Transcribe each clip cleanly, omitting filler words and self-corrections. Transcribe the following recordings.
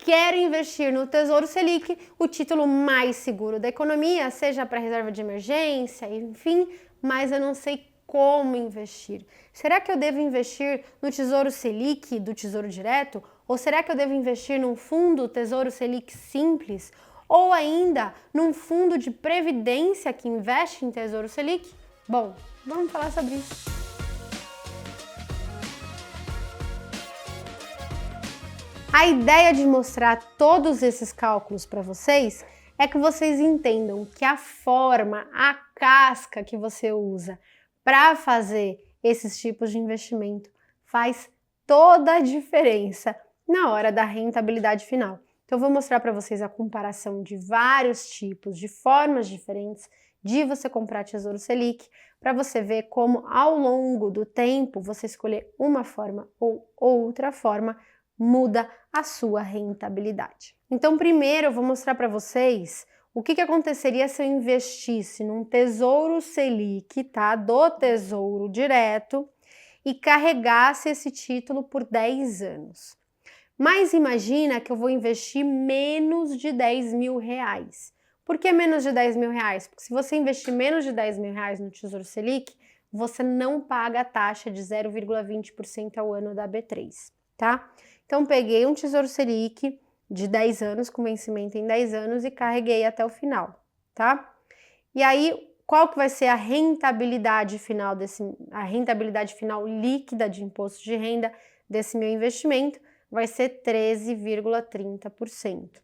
quero investir no Tesouro Selic, o título mais seguro da economia, seja para reserva de emergência, enfim, mas eu não sei como investir. Será que eu devo investir no Tesouro Selic do Tesouro Direto? Ou será que eu devo investir num fundo Tesouro Selic simples? Ou ainda num fundo de previdência que investe em Tesouro Selic? Bom, vamos falar sobre isso. A ideia de mostrar todos esses cálculos para vocês é que vocês entendam que a forma, a casca que você usa para fazer esses tipos de investimento faz toda a diferença na hora da rentabilidade final. Então, eu vou mostrar para vocês a comparação de vários tipos, de formas diferentes de você comprar Tesouro Selic, para você ver como ao longo do tempo você escolher uma forma ou outra forma muda a sua rentabilidade. Então, primeiro eu vou mostrar para vocês o que aconteceria se eu investisse num Tesouro Selic, tá? Do Tesouro Direto e carregasse esse título por 10 anos. Mas imagina que eu vou investir menos de 10 mil reais. Por que menos de 10 mil reais? Porque se você investir menos de 10 mil reais no Tesouro Selic, você não paga a taxa de 0,20% ao ano da B3, tá? Então, peguei um Tesouro Selic de 10 anos, com vencimento em 10 anos e carreguei até o final, tá? E aí, qual que vai ser a rentabilidade final a rentabilidade final líquida de imposto de renda desse meu investimento? Vai ser 13,30%.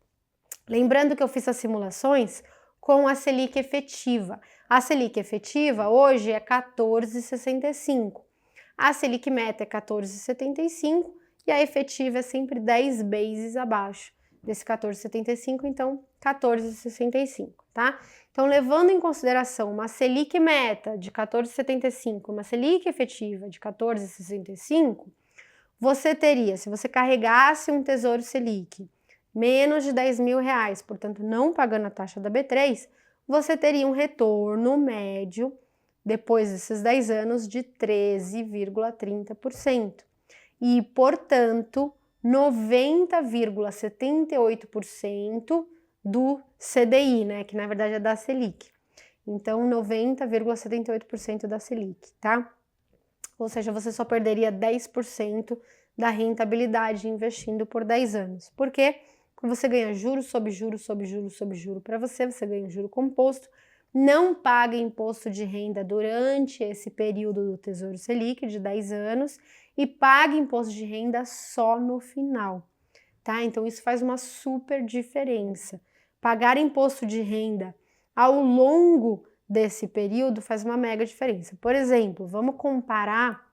Lembrando que eu fiz as simulações com a Selic efetiva. A Selic efetiva hoje é 14,65. A Selic meta é 14,75 e a efetiva é sempre 10 bases abaixo desse 14,75, então 14,65, tá? Então, levando em consideração uma Selic meta de 14,75, uma Selic efetiva de 14,65, você teria, se você carregasse um Tesouro Selic menos de 10 mil reais, portanto não pagando a taxa da B3, você teria um retorno médio, depois desses 10 anos, de 13,30%. E, portanto, 90,78% do CDI, né, que na verdade é da Selic. Então, 90,78% da Selic, tá? Ou seja, você só perderia 10% da rentabilidade investindo por 10 anos. Por quê? Porque você ganha juros sobre juros sobre juros sobre juros para você ganha juro composto, não paga imposto de renda durante esse período do Tesouro Selic de 10 anos e paga imposto de renda só no final, tá? Então isso faz uma super diferença. Pagar imposto de renda ao longo desse período faz uma mega diferença. Por exemplo, vamos comparar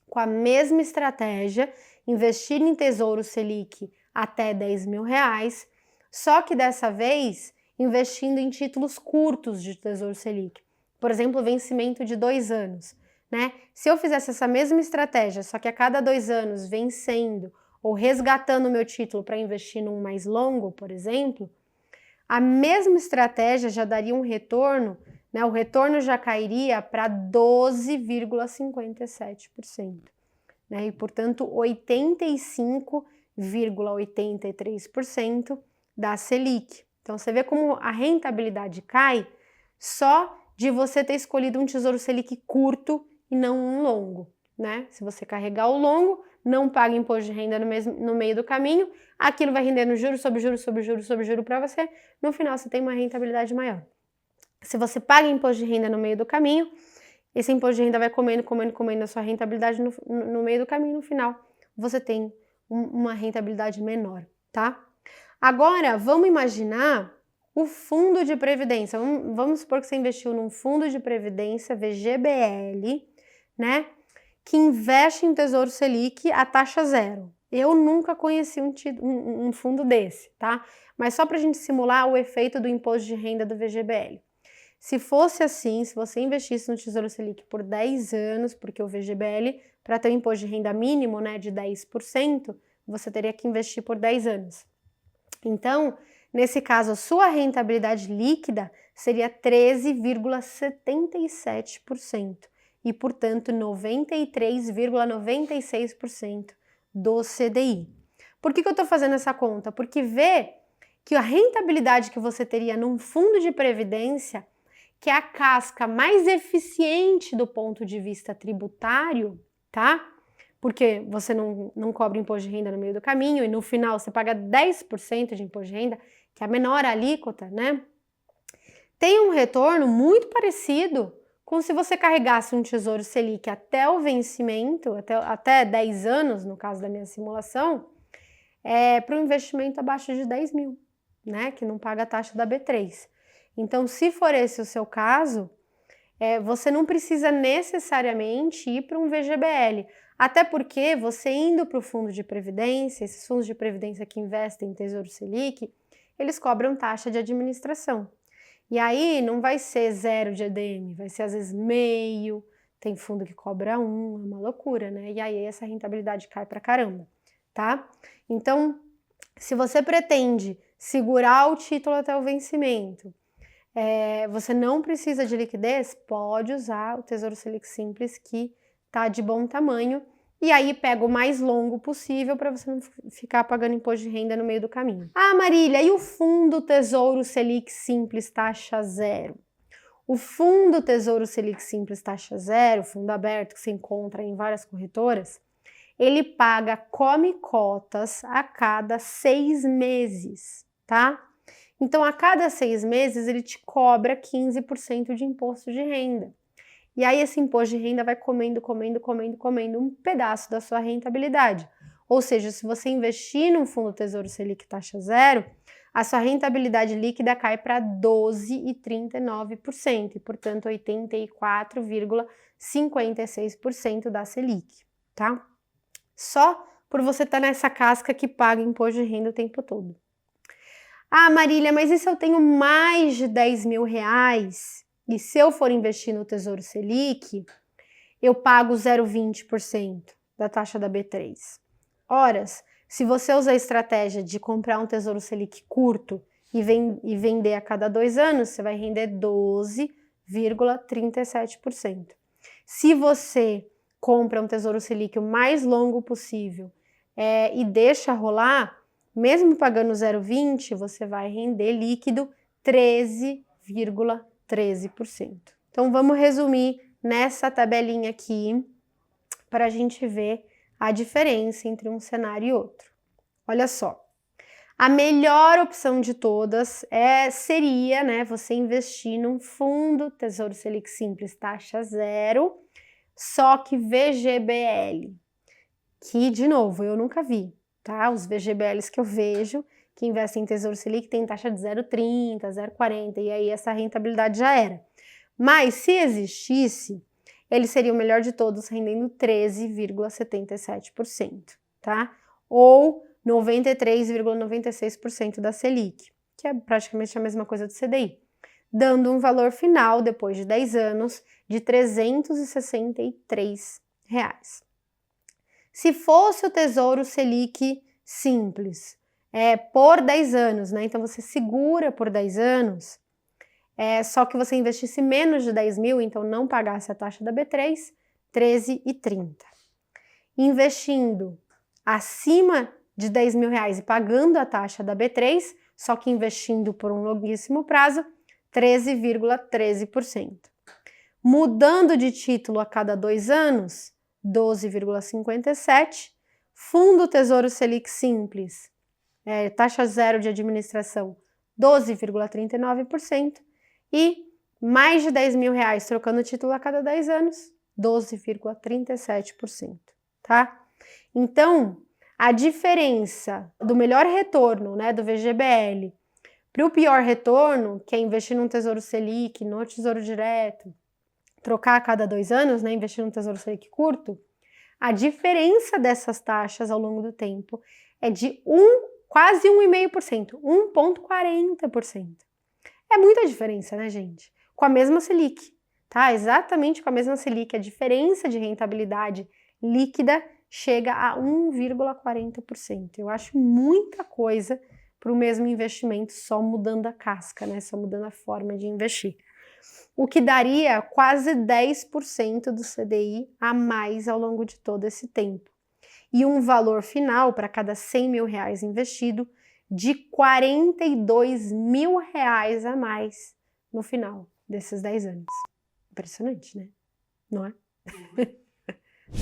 com a mesma estratégia, investir em Tesouro Selic até 10 mil reais, só que dessa vez investindo em títulos curtos de Tesouro Selic. Por exemplo, vencimento de 2 anos, né? Se eu fizesse essa mesma estratégia, só que a cada 2 anos vencendo ou resgatando o meu título para investir num mais longo, por exemplo, a mesma estratégia já daria um retorno, né? O retorno já cairia para 12,57%, né? E, portanto, 85,83% da Selic. Então, você vê como a rentabilidade cai só de você ter escolhido um Tesouro Selic curto e não um longo, né? Se você carregar o longo, não paga imposto de renda no meio do caminho, aquilo vai rendendo juros sobre juros sobre juros sobre juros para você, no final você tem uma rentabilidade maior. Se você paga imposto de renda no meio do caminho, esse imposto de renda vai comendo a sua rentabilidade no meio do caminho, no final você tem uma rentabilidade menor, tá? Agora, vamos imaginar o fundo de previdência. Vamos supor que você investiu num fundo de previdência VGBL, né? Que investe em Tesouro Selic a taxa zero. Eu nunca conheci um fundo desse, tá? Mas só para a gente simular o efeito do imposto de renda do VGBL. Se fosse assim, se você investisse no Tesouro Selic por 10 anos, porque o VGBL, para ter um imposto de renda mínimo, né, de 10%, você teria que investir por 10 anos. Então, nesse caso, a sua rentabilidade líquida seria 13,77% e, portanto, 93,96% do CDI. Por que eu estou fazendo essa conta? Porque vê que a rentabilidade que você teria num fundo de previdência, que é a casca mais eficiente do ponto de vista tributário, tá? Porque você não cobra imposto de renda no meio do caminho e no final você paga 10% de imposto de renda, que é a menor alíquota, né? Tem um retorno muito parecido com se você carregasse um Tesouro Selic até o vencimento, até 10 anos, no caso da minha simulação, para um investimento abaixo de 10 mil, né? Que não paga a taxa da B3. Então, se for esse o seu caso, você não precisa necessariamente ir para um VGBL, até porque você indo para o fundo de previdência, esses fundos de previdência que investem em Tesouro Selic, eles cobram taxa de administração. E aí não vai ser 0 de EDM, vai ser às vezes meio, tem fundo que cobra 1, é uma loucura, né? E aí essa rentabilidade cai pra caramba, tá? Então, se você pretende segurar o título até o vencimento, você não precisa de liquidez, pode usar o Tesouro Selic Simples, que tá de bom tamanho, e aí pega o mais longo possível para você não ficar pagando imposto de renda no meio do caminho. Ah, Marília, e o Fundo Tesouro Selic Simples taxa zero? O Fundo Tesouro Selic Simples taxa zero, fundo aberto que se encontra em várias corretoras, ele paga come cotas a cada 6 meses, tá? Então, a cada 6 meses, ele te cobra 15% de imposto de renda. E aí, esse imposto de renda vai comendo um pedaço da sua rentabilidade. Ou seja, se você investir num fundo Tesouro Selic taxa zero, a sua rentabilidade líquida cai para 12,39%, e, portanto, 84,56% da Selic, tá? Só por você estar nessa casca que paga imposto de renda o tempo todo. Ah, Marília, mas e se eu tenho mais de 10 mil reais e se eu for investir no Tesouro Selic, eu pago 0,20% da taxa da B3. Horas, se você usar a estratégia de comprar um Tesouro Selic curto e vender a cada 2 anos, você vai render 12,37%. Se você compra um Tesouro Selic o mais longo possível e deixa rolar, mesmo pagando 0,20, você vai render líquido 13,13%. Então, vamos resumir nessa tabelinha aqui para a gente ver a diferença entre um cenário e outro. Olha só, a melhor opção de todas seria, né, você investir num fundo Tesouro Selic Simples taxa zero, só que VGBL, que, de novo, eu nunca vi, tá? Os VGBLs que eu vejo, que investem em Tesouro Selic, tem taxa de 0,30, 0,40, e aí essa rentabilidade já era. Mas, se existisse, ele seria o melhor de todos, rendendo 13,77%, tá? Ou 93,96% da Selic, que é praticamente a mesma coisa do CDI, dando um valor final, depois de 10 anos, de R$ 363. Se fosse o Tesouro Selic Simples, por 10 anos, né? Então você segura por 10 anos, só que você investisse menos de 10 mil, então não pagasse a taxa da B3, 13,30. Investindo acima de 10 mil reais e pagando a taxa da B3, só que investindo por um longuíssimo prazo, 13,13%. Mudando de título a cada 2 anos, 12,57%. Fundo Tesouro Selic Simples, taxa zero de administração, 12,39%. E mais de 10 mil reais trocando título a cada 10 anos, 12,37%, tá? Então, a diferença do melhor retorno, né, do VGBL, para o pior retorno, que é investir num Tesouro Selic, no Tesouro Direto, trocar a cada 2 anos, né, investir num Tesouro Selic curto, a diferença dessas taxas ao longo do tempo é de quase 1,5%, 1,40%. É muita diferença, né, gente? Com a mesma Selic, tá? Exatamente com a mesma Selic, a diferença de rentabilidade líquida chega a 1,40%. Eu acho muita coisa para o mesmo investimento, só mudando a casca, né? Só mudando a forma de investir. O que daria quase 10% do CDI a mais ao longo de todo esse tempo. e um valor final para cada 100 mil reais investido de 42 mil reais a mais no final desses 10 anos. Impressionante, né? Não é?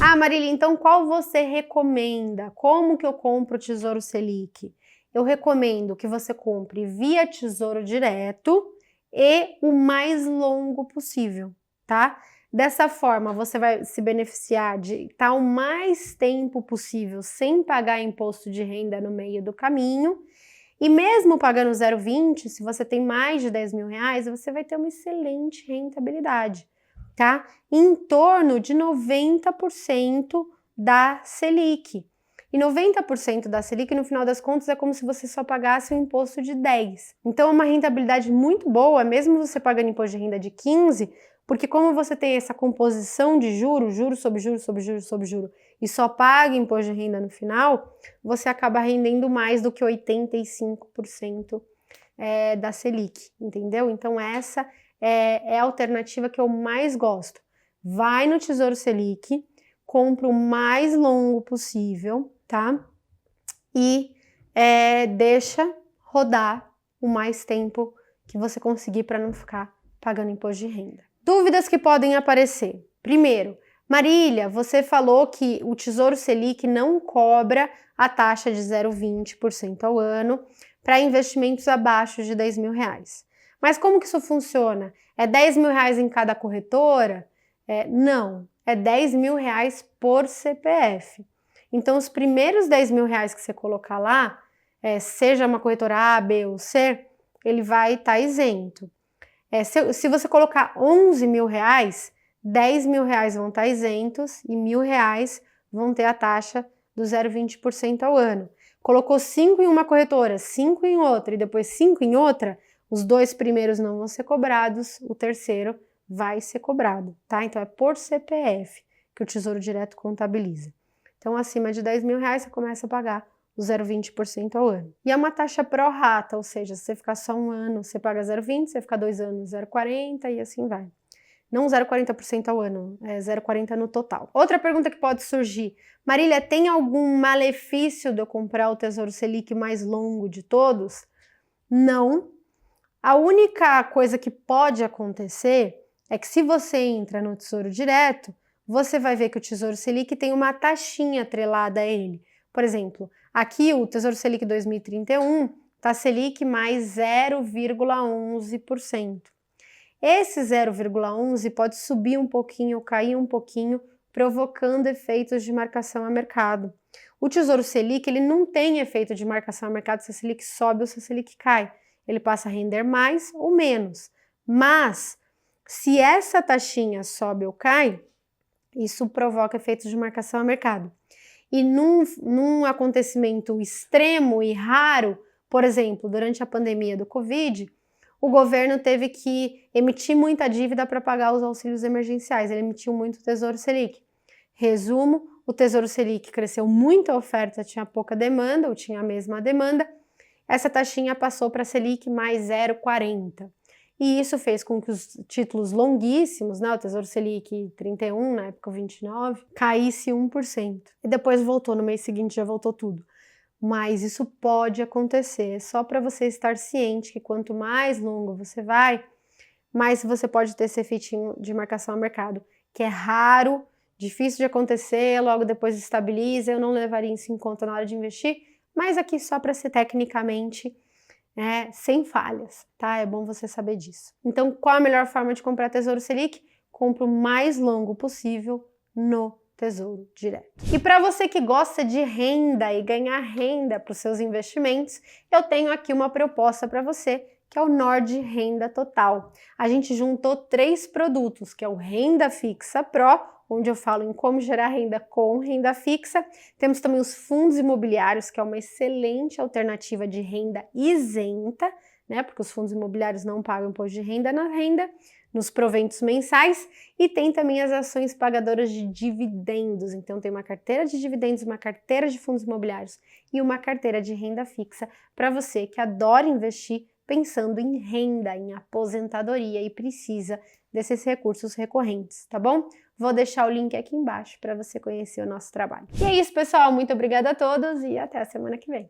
Ah, Marília, então qual você recomenda? Como que eu compro o Tesouro Selic? Eu recomendo que você compre via Tesouro Direto e o mais longo possível, tá? Dessa forma, você vai se beneficiar de estar o mais tempo possível sem pagar imposto de renda no meio do caminho. E mesmo pagando 0,20, se você tem mais de 10 mil reais, você vai ter uma excelente rentabilidade, tá? Em torno de 90% da Selic. E 90% da Selic, no final das contas, é como se você só pagasse um imposto de 10. Então é uma rentabilidade muito boa, mesmo você pagando imposto de renda de 15, porque como você tem essa composição de juros, juros sobre juros sobre juros sobre juros, e só paga imposto de renda no final, você acaba rendendo mais do que 85% da Selic, entendeu? Então essa é a alternativa que eu mais gosto. Vai no Tesouro Selic, compra o mais longo possível, tá? E deixa rodar o mais tempo que você conseguir para não ficar pagando imposto de renda. Dúvidas que podem aparecer. Primeiro, Marília, você falou que o Tesouro Selic não cobra a taxa de 0,20% ao ano para investimentos abaixo de 10 mil reais. Mas como que isso funciona? É 10 mil reais em cada corretora? Não, é 10 mil reais por CPF. Então, os primeiros 10 mil reais que você colocar lá, seja uma corretora A, B ou C, ele vai estar isento. Se você colocar 11 mil reais, 10 mil reais vão estar isentos e R$1.000 vão ter a taxa do 0,20% ao ano. Colocou 5 em uma corretora, 5 em outra e depois 5 em outra, os 2 primeiros não vão ser cobrados, o terceiro vai ser cobrado, tá? Então é por CPF que o Tesouro Direto contabiliza. Então acima de 10 mil reais você começa a pagar o 0,20% ao ano. E é uma taxa pró rata, ou seja, se você ficar só um ano, você paga 0,20, você ficar 2 anos, 0,40 e assim vai. Não 0,40% ao ano, é 0,40 no total. Outra pergunta que pode surgir, Marília, tem algum malefício de eu comprar o Tesouro Selic mais longo de todos? Não. A única coisa que pode acontecer é que se você entra no Tesouro Direto, você vai ver que o Tesouro Selic tem uma taxinha atrelada a ele. Por exemplo, aqui o Tesouro Selic 2031 está Selic mais 0,11%. Esse 0,11 pode subir um pouquinho ou cair um pouquinho, provocando efeitos de marcação a mercado. O Tesouro Selic ele não tem efeito de marcação a mercado se a Selic sobe ou se a Selic cai. Ele passa a render mais ou menos. Mas, se essa taxinha sobe ou cai, isso provoca efeitos de marcação a mercado. E num acontecimento extremo e raro, por exemplo, durante a pandemia do Covid, o governo teve que emitir muita dívida para pagar os auxílios emergenciais, ele emitiu muito Tesouro Selic. Resumo, o Tesouro Selic cresceu muito a oferta, tinha pouca demanda, ou tinha a mesma demanda, essa taxinha passou para Selic mais 0,40. E isso fez com que os títulos longuíssimos, né, o Tesouro Selic 31, na época 29, caísse 1%. E depois voltou, no mês seguinte já voltou tudo. Mas isso pode acontecer, só para você estar ciente que quanto mais longo você vai, mais você pode ter esse efeitinho de marcação a mercado, que é raro, difícil de acontecer, logo depois estabiliza, eu não levaria isso em conta na hora de investir, mas aqui só para ser tecnicamente sem falhas, tá? É bom você saber disso. Então, qual a melhor forma de comprar Tesouro Selic? Compre o mais longo possível no Tesouro Direto. E para você que gosta de renda e ganhar renda para os seus investimentos, eu tenho aqui uma proposta para você, que é o Nord Renda Total. A gente juntou 3 produtos, que é o Renda Fixa Pro, onde eu falo em como gerar renda com renda fixa. Temos também os fundos imobiliários, que é uma excelente alternativa de renda isenta, né? Porque os fundos imobiliários não pagam imposto de renda na renda, nos proventos mensais, e tem também as ações pagadoras de dividendos. Então tem uma carteira de dividendos, uma carteira de fundos imobiliários e uma carteira de renda fixa para você que adora investir pensando em renda, em aposentadoria e precisa desses recursos recorrentes, tá bom? Vou deixar o link aqui embaixo para você conhecer o nosso trabalho. E é isso, pessoal. Muito obrigada a todos e até a semana que vem.